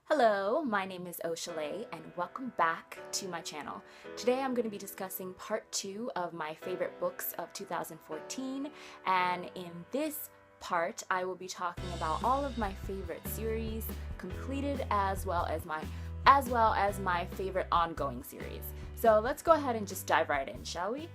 Hello, my name is Oshale and welcome back to my channel. Today I'm going to be discussing part 2 of my favorite books of 2014, and in this part I will be talking about all of my favorite series completed as well as my favorite ongoing series. So let's go ahead and just dive right in, shall we?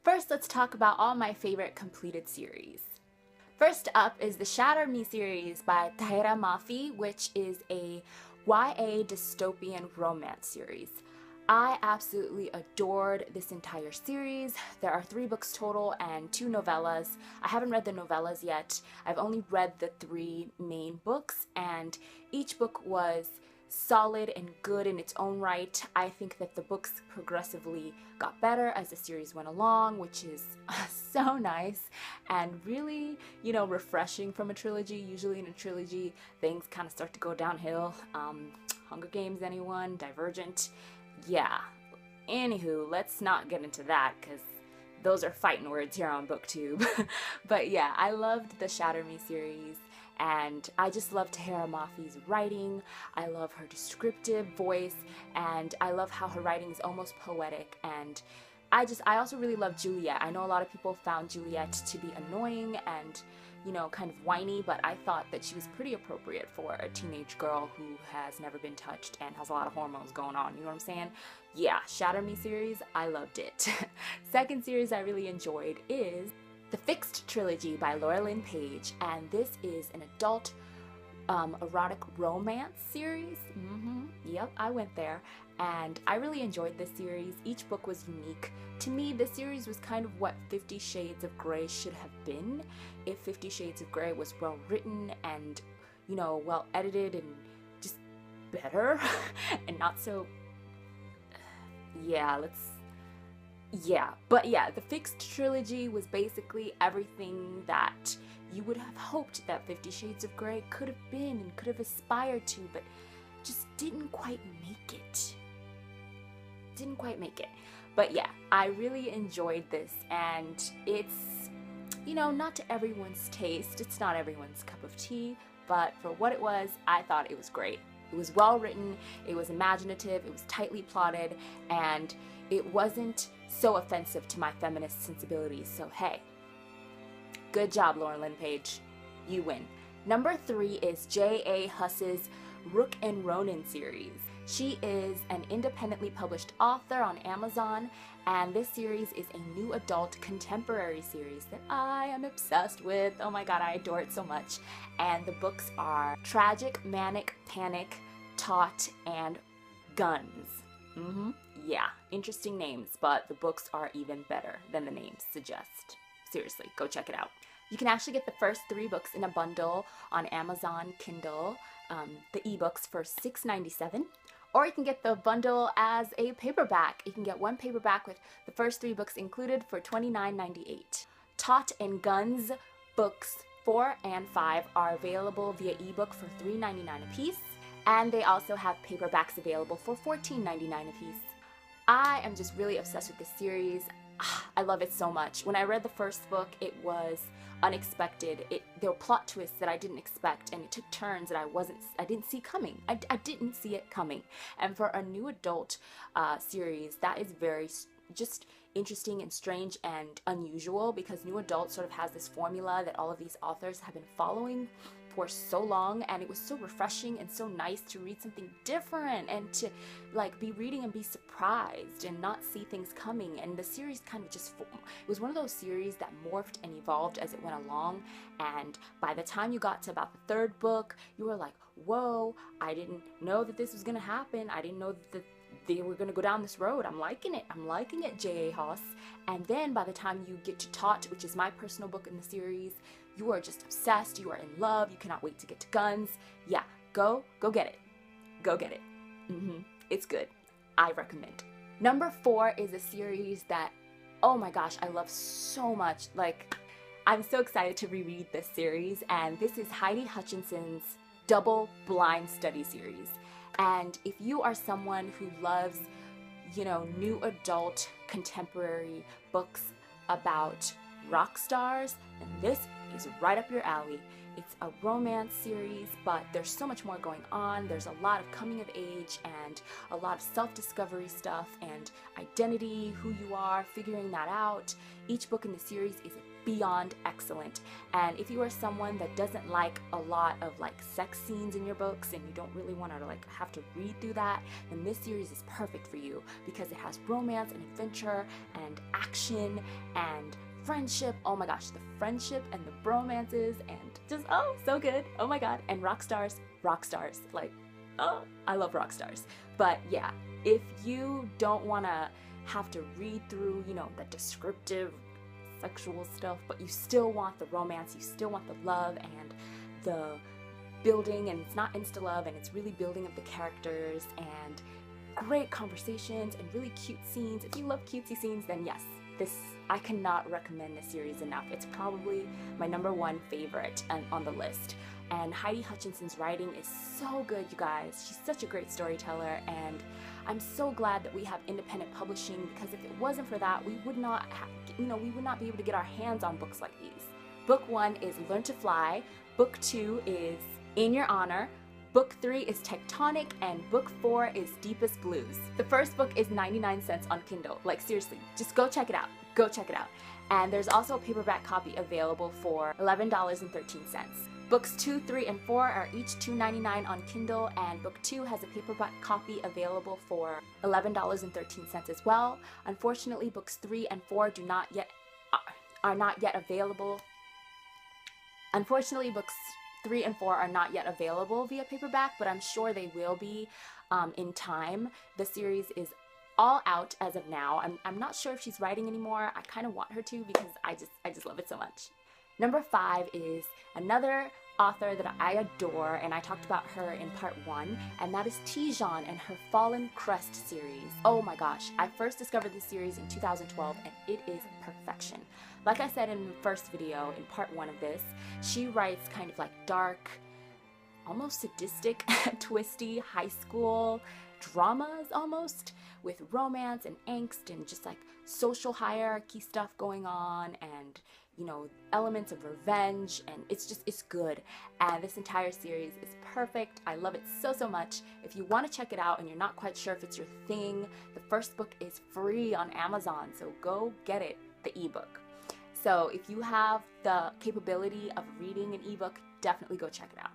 First, let's talk about all my favorite completed series. First up is the Shatter Me series by Taira Mafi, which is a YA dystopian romance series. I absolutely adored this entire series. There are 3 books total and 2 novellas. I haven't read the novellas yet. I've only read the 3 main books, and each book was solid and good in its own right. I think that the books progressively got better as the series went along, which is so nice and really, refreshing from a trilogy. Usually in a trilogy, things kind of start to go downhill. Hunger Games, anyone? Divergent? Yeah. Anywho, let's not get into that because those are fighting words here on BookTube. But yeah, I loved the Shatter Me series. And I just love Taira Mafi's writing. I love her descriptive voice, and I love how her writing is almost poetic. And I also really love Juliet. I know a lot of people found Juliet to be annoying and, kind of whiny, but I thought that she was pretty appropriate for a teenage girl who has never been touched and has a lot of hormones going on. You know what I'm saying? Yeah, Shatter Me series, I loved it. Second series I really enjoyed is The Fixed Trilogy by Laura Lynn Page, and this is an adult erotic romance series. Yep, I went there, and I really enjoyed this series. Each book was unique. To me, this series was kind of what 50 Shades of Grey should have been if 50 Shades of Grey was well written and, well edited and just better and not so... The Fixed Trilogy was basically everything that you would have hoped that 50 Shades of Grey could have been and could have aspired to, but just didn't quite make it. But yeah, I really enjoyed this, and it's, not to everyone's taste. It's not everyone's cup of tea, but for what it was, I thought it was great. It was well written, it was imaginative, it was tightly plotted, and it wasn't so offensive to my feminist sensibilities. So hey, good job, Laura Lynn Page. You win. Number 3 is J.A. Huss's Rook and Ronin series. She is an independently published author on Amazon, and this series is a new adult contemporary series that I am obsessed with. Oh my god, I adore it so much. And the books are Tragic, Manic, Panic, Taut, and Guns. Yeah, interesting names, but the books are even better than the names suggest. Seriously, go check it out. You can actually get the first 3 books in a bundle on Amazon Kindle, the ebooks for $6.97, or you can get the bundle as a paperback. You can get one paperback with the first 3 books included for $29.98. Taut and Guns books 4 and 5 are available via ebook for $3.99 a piece, and they also have paperbacks available for $14.99 a piece. I am just really obsessed with this series. I love it so much. When I read the first book, it was unexpected. There were plot twists that I didn't expect, and it took turns that I didn't see coming. I didn't see it coming. And for a new adult series, that is very just interesting and strange and unusual, because new adult sort of has this formula that all of these authors have been following for so long, and it was so refreshing and so nice to read something different and to be reading and be surprised and not see things coming. And the series kind of just, it was one of those series that morphed and evolved as it went along, and by the time you got to about the 3rd book, you were like, whoa, I didn't know that this was gonna happen. I didn't know that they were gonna go down this road. I'm liking it, J.A. Huss. And then by the time you get to Taut, which is my personal book in the series, you are just obsessed, you are in love, you cannot wait to get to Guns. Yeah, go get it. Go get it. It's good. I recommend. Number 4 is a series that, oh my gosh, I love so much. I'm so excited to reread this series, and this is Heidi Hutchinson's Double Blind Study series. And if you are someone who loves, new adult contemporary books about rock stars, then this is right up your alley. It's a romance series, but there's so much more going on. There's a lot of coming of age and a lot of self-discovery stuff and identity, who you are, figuring that out. Each book in the series is beyond excellent. And if you are someone that doesn't like a lot of sex scenes in your books and you don't really want to have to read through that, then this series is perfect for you because it has romance and adventure and action and friendship. Oh my gosh, the friendship and the bromances and just, oh, so good. Oh my god. And rock stars. Oh, I love rock stars. But yeah, if you don't want to have to read through, the descriptive sexual stuff, but you still want the romance, you still want the love and the building, and it's not insta-love, and it's really building of the characters and great conversations and really cute scenes. If you love cutesy scenes, then yes, I cannot recommend this series enough. It's probably my #1 favorite on the list. And Heidi Hutchinson's writing is so good, you guys. She's such a great storyteller, and I'm so glad that we have independent publishing, because if it wasn't for that, we would not be able to get our hands on books like these. Book 1 is Learn to Fly, Book 2 is In Your Honor, Book 3 is Tectonic, and Book 4 is Deepest Blues. The first book is 99 cents on Kindle. Seriously, just go check it out. Go check it out. And there's also a paperback copy available for $11.13. Books 2, 3, and 4 are each $2.99 on Kindle, and Book 2 has a paperback copy available for $11.13 as well. Unfortunately, Books 3 and 4 are not yet available. Unfortunately, Books 3 and 4 are not yet available via paperback, but I'm sure they will be in time. The series is all out as of now. I'm not sure if she's writing anymore. I kind of want her to because I just love it so much. #5 is another author that I adore, and I talked about her in part 1, and that is Tijan and her Fallen Crest series. Oh my gosh, I first discovered this series in 2012, and it is perfection. Like I said in the first video, in part 1 of this, she writes kind of dark, almost sadistic, twisty high school dramas almost, with romance and angst and just social hierarchy stuff going on, and elements of revenge, and it's good. And this entire series is perfect. I love it so much. If you want to check it out and you're not quite sure if it's your thing, the first book is free on Amazon, so go get it, the ebook. So if you have the capability of reading an ebook, definitely go check it out.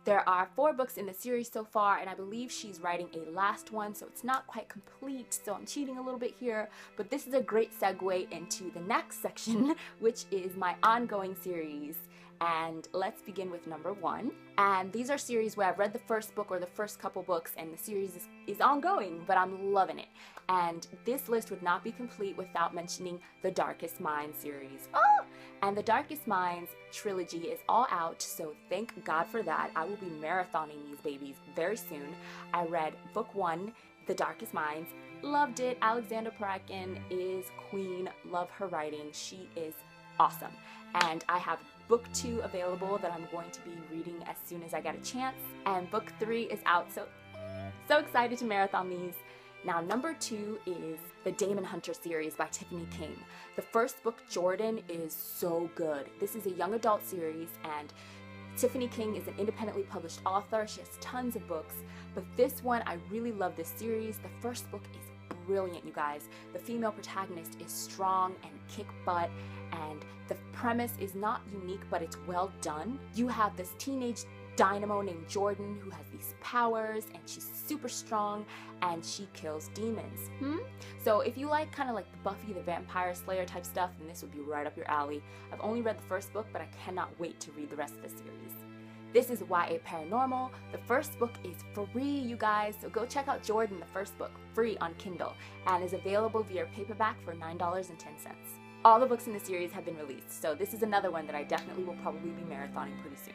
There are 4 books in the series so far, and I believe she's writing a last one, so it's not quite complete, so I'm cheating a little bit here, but this is a great segue into the next section, which is my ongoing series. And let's begin with #1. And these are series where I've read the first book or the first couple books, and the series is ongoing, but I'm loving it. And this list would not be complete without mentioning the Darkest Minds series. Oh! And the Darkest Minds trilogy is all out, so thank God for that. I will be marathoning these babies very soon. I read book 1, The Darkest Minds, loved it. Alexandra Parakin is queen, love her writing. She is awesome. And I have book 2 available that I'm going to be reading as soon as I get a chance. And book 3 is out, so excited to marathon these. Now, #2 is the Damon Hunter series by Tiffany King. The first book, Jordan, is so good. This is a young adult series, and Tiffany King is an independently published author. She has tons of books, but this one, I really love this series. The first book is brilliant, you guys. The female protagonist is strong and kick butt, and the premise is not unique, but it's well done. You have this teenage dynamo named Jordan who has these powers, and she's super strong, and she kills demons. So if you like kind of the Buffy the Vampire Slayer type stuff, then this would be right up your alley. I've only read the first book, but I cannot wait to read the rest of the series. This is YA Paranormal. The first book is free, you guys, so go check out Jordan, the first book, free on Kindle, and is available via paperback for $9.10. All the books in the series have been released, so this is another one that I definitely will probably be marathoning pretty soon.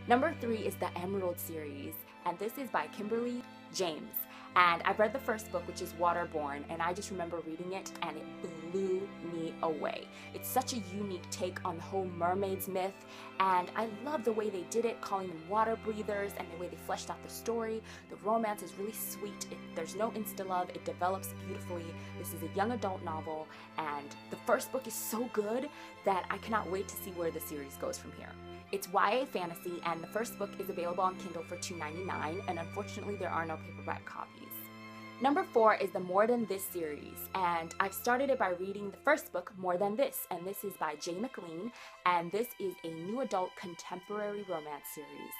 #3 is the Emerald series, and this is by Kimberly James. And I read the first book, which is Waterborn, and I just remember reading it and it blew me away. It's such a unique take on the whole mermaids myth, and I love the way they did it, calling them water breathers, and the way they fleshed out the story. The romance is really sweet. There's no insta-love. It develops beautifully. This is a young adult novel, and the first book is so good that I cannot wait to see where the series goes from here. It's YA fantasy, and the first book is available on Kindle for $2.99, and unfortunately there are no paperback copies. Number 4 is the More Than This series, and I've started it by reading the first book, More Than This, and this is by Jay McLean, and this is a new adult contemporary romance series.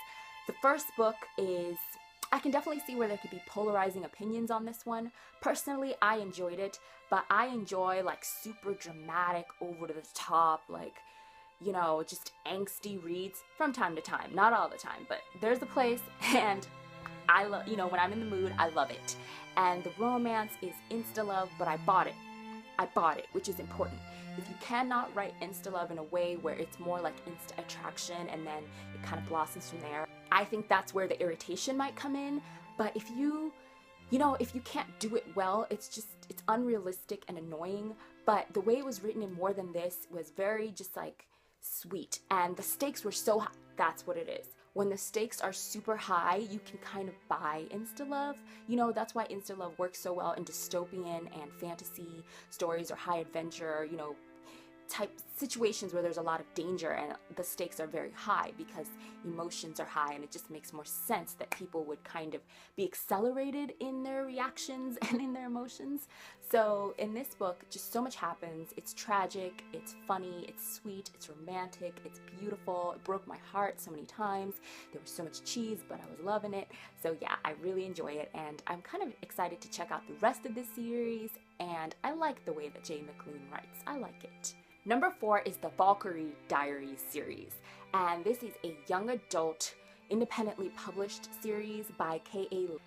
The first book is, I can definitely see where there could be polarizing opinions on this one. Personally, I enjoyed it, but I enjoy like super dramatic, over the top, like, you know, just angsty reads from time to time. Not all the time, but there's a place, and I love, you know, when I'm in the mood, I love it. And the romance is insta-love, but I bought it. I bought it, which is important. If you cannot write insta-love in a way where it's more like insta-attraction and then it kind of blossoms from there, I think that's where the irritation might come in. But if you know, if you can't do it well, it's unrealistic and annoying. But the way it was written in More Than This was very just like sweet, and the stakes were so high. That's what it is. When the stakes are super high, you can kind of buy insta-love. You know, that's why insta-love works so well in dystopian and fantasy stories or high adventure, you know, type situations where there's a lot of danger and the stakes are very high because emotions are high, and it just makes more sense that people would kind of be accelerated in their reactions and in their emotions. So in this book, just so much happens. It's tragic, it's funny, it's sweet, it's romantic, it's beautiful. It broke my heart so many times. There was so much cheese, but I was loving it. So yeah, I really enjoy it, and I'm kind of excited to check out the rest of this series, and I like the way that Jay McLean writes. I like it. Number 4 is the Valkyrie Diary series, and this is a young adult, independently published series by K.A.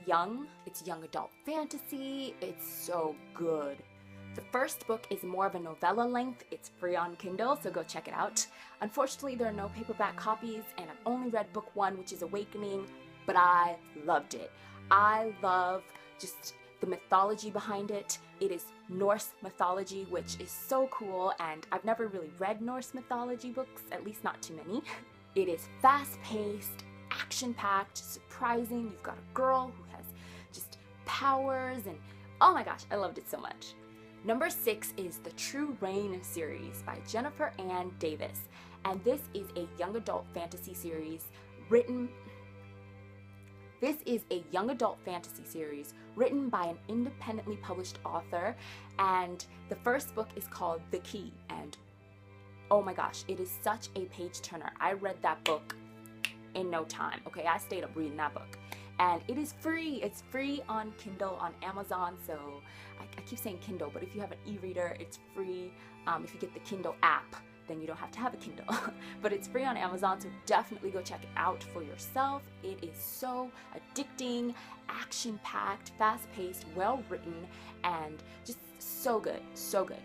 Young. It's young adult fantasy. It's so good. The first book is more of a novella length. It's free on Kindle, so go check it out. Unfortunately, there are no paperback copies, and I've only read book 1, which is Awakening, but I loved it. I love just the mythology behind it. It is Norse mythology, which is so cool, and I've never really read Norse mythology books, at least not too many. It is fast-paced, action-packed, surprising. You've got a girl who has just powers, and oh my gosh, I loved it so much. Number 6 is the True Rain series by Jennifer Ann Davis, and this is a young adult fantasy series written by an independently published author, and the first book is called The Key, and oh my gosh, it is such a page turner. I read that book in no time. Okay, I stayed up reading that book, and it is free. It's free on Kindle on Amazon, so I keep saying Kindle, but if you have an e-reader, it's free. If you get the Kindle app, then you don't have to have a Kindle. But it's free on Amazon, so definitely go check it out for yourself. It is so addicting, action-packed, fast-paced, well-written, and just so good, so good,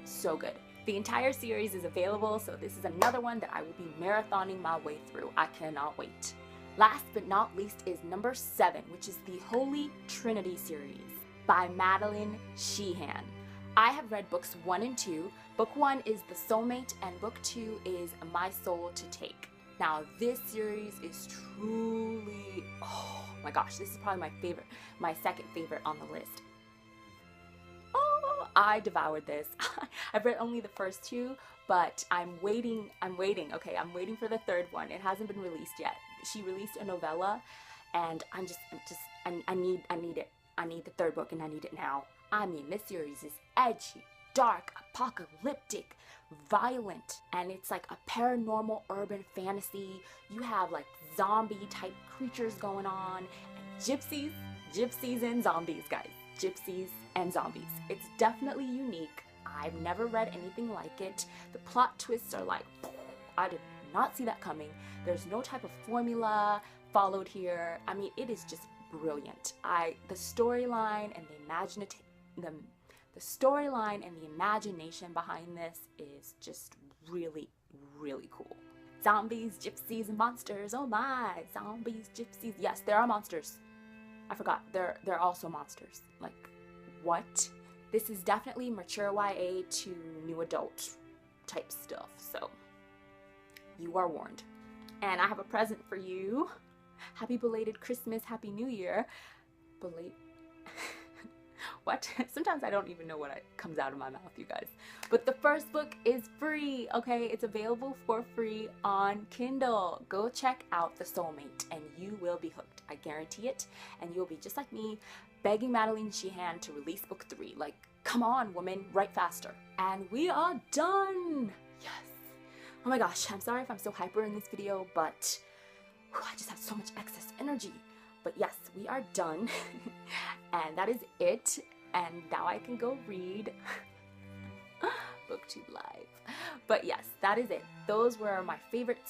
so good. The entire series is available, so this is another one that I will be marathoning my way through. I cannot wait. Last but not least is number 7, which is the Holy Trinity series by Madeline Sheehan. I have read books 1 and 2. Book 1 is The Soulmate, and book 2 is My Soul to Take. Now, this series is truly, oh my gosh, this is probably my second favorite on the list. Oh, I devoured this. I've read only the first 2, but I'm waiting, okay, I'm waiting for the third one. It hasn't been released yet. She released a novella, and I need it. I need the third book, and I need it now. I mean, this series is edgy, dark, apocalyptic, violent, and it's like a paranormal urban fantasy. You have like zombie type creatures going on, and gypsies and zombies, guys. Gypsies and zombies. It's definitely unique. I've never read anything like it. The plot twists are like, I did not see that coming. There's no type of formula followed here. I mean, it is just brilliant. The storyline and the storyline and the imagination behind this is just really, really cool. Zombies, gypsies, and monsters. Oh my, zombies, gypsies. Yes, there are monsters. I forgot, they're also monsters. Like, what? This is definitely mature YA to new adult type stuff, so you are warned. And I have a present for you. Happy belated Christmas, Happy New Year. What? Sometimes I don't even know what comes out of my mouth, you guys. But the first book is free, okay? It's available for free on Kindle. Go check out The Soulmate and you will be hooked. I guarantee it. And you'll be just like me, begging Madeline Sheehan to release book 3. Like, come on, woman, write faster. And we are done. Yes. Oh my gosh, I'm sorry if I'm so hyper in this video, but I just have so much excess energy. But yes, we are done. And that is it. And now I can go read BookTube Live. But yes, that is it. Those were my favorite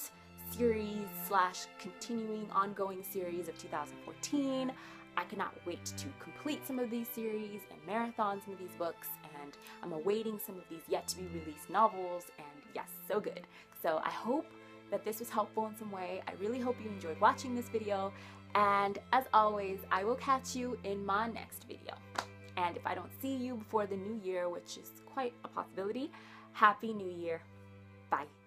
series / continuing ongoing series of 2014. I cannot wait to complete some of these series and marathon some of these books, and I'm awaiting some of these yet to be released novels, and yes, so good. So I hope that this was helpful in some way. I really hope you enjoyed watching this video, and as always, I will catch you in my next video. And if I don't see you before the new year, which is quite a possibility, Happy New Year. Bye.